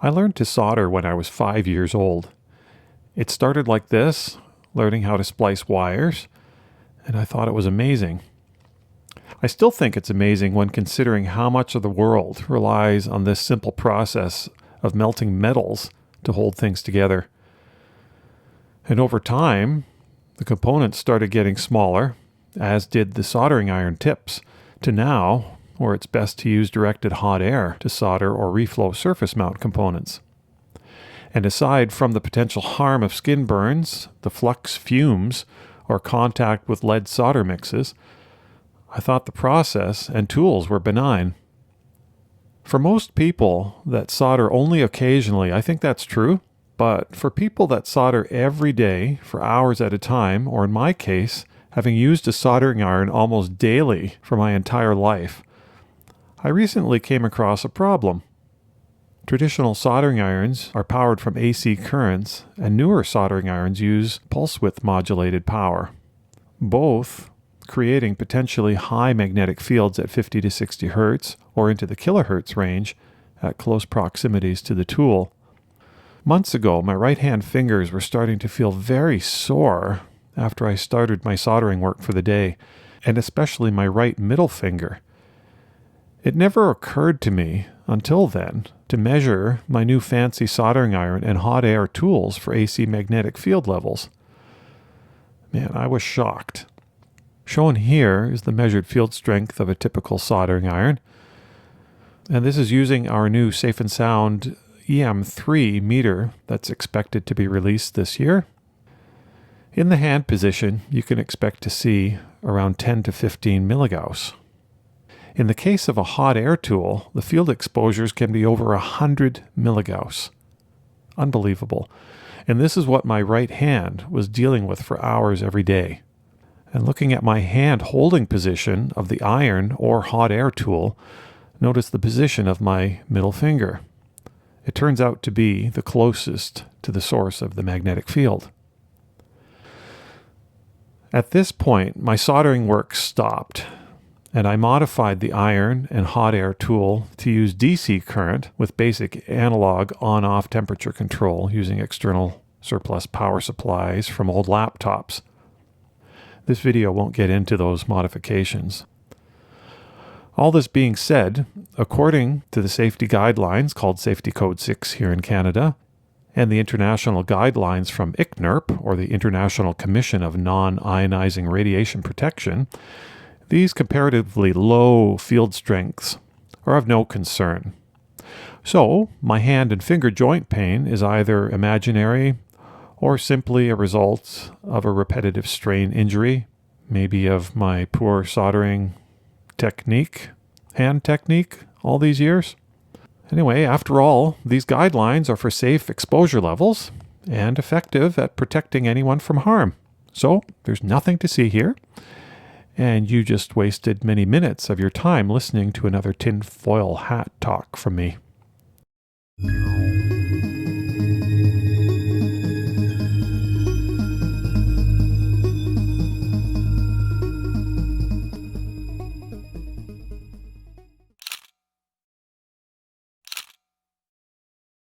I learned to solder when I was 5 years old. It started like this, learning how to splice wires, and I thought it was amazing. I still think it's amazing when considering how much of the world relies on this simple process of melting metals to hold things together. And over time, the components started getting smaller, as did the soldering iron tips, to now, where it's best to use directed hot air to solder or reflow surface mount components. And aside from the potential harm of skin burns, the flux fumes, or contact with lead solder mixes, I thought the process and tools were benign. For most people that solder only occasionally, I think that's true. But for people that solder every day for hours at a time, or in my case, having used a soldering iron almost daily for my entire life, I recently came across a problem. Traditional soldering irons are powered from AC currents, and newer soldering irons use pulse width modulated power, both creating potentially high magnetic fields at 50 to 60 Hz or into the kilohertz range at close proximities to the tool. Months ago, my right-hand fingers were starting to feel very sore after I started my soldering work for the day, and especially my right middle finger. It never occurred to me until then to measure my new fancy soldering iron and hot air tools for AC magnetic field levels. Man, I was shocked. Shown here is the measured field strength of a typical soldering iron, and this is using our new Safe and Sound EM3 meter that's expected to be released this year. In the hand position, you can expect to see around 10 to 15 milligauss. In the case of a hot air tool, the field exposures can be over 100 milligauss. Unbelievable. And this is what my right hand was dealing with for hours every day. And looking at my hand holding position of the iron or hot air tool, notice the position of my middle finger. It turns out to be the closest to the source of the magnetic field. At this point, my soldering work stopped, and I modified the iron and hot air tool to use DC current with basic analog on-off temperature control using external surplus power supplies from old laptops. This video won't get into those modifications. All this being said, according to the safety guidelines called Safety Code 6 here in Canada, and the international guidelines from ICNIRP, or the International Commission of Non-Ionizing Radiation Protection, these comparatively low field strengths are of no concern. So, my hand and finger joint pain is either imaginary or simply a result of a repetitive strain injury, maybe of my poor soldering hand technique all these years. Anyway, after all, these guidelines are for safe exposure levels and effective at protecting anyone from harm. So, there's nothing to see here. And you just wasted many minutes of your time listening to another tinfoil hat talk from me.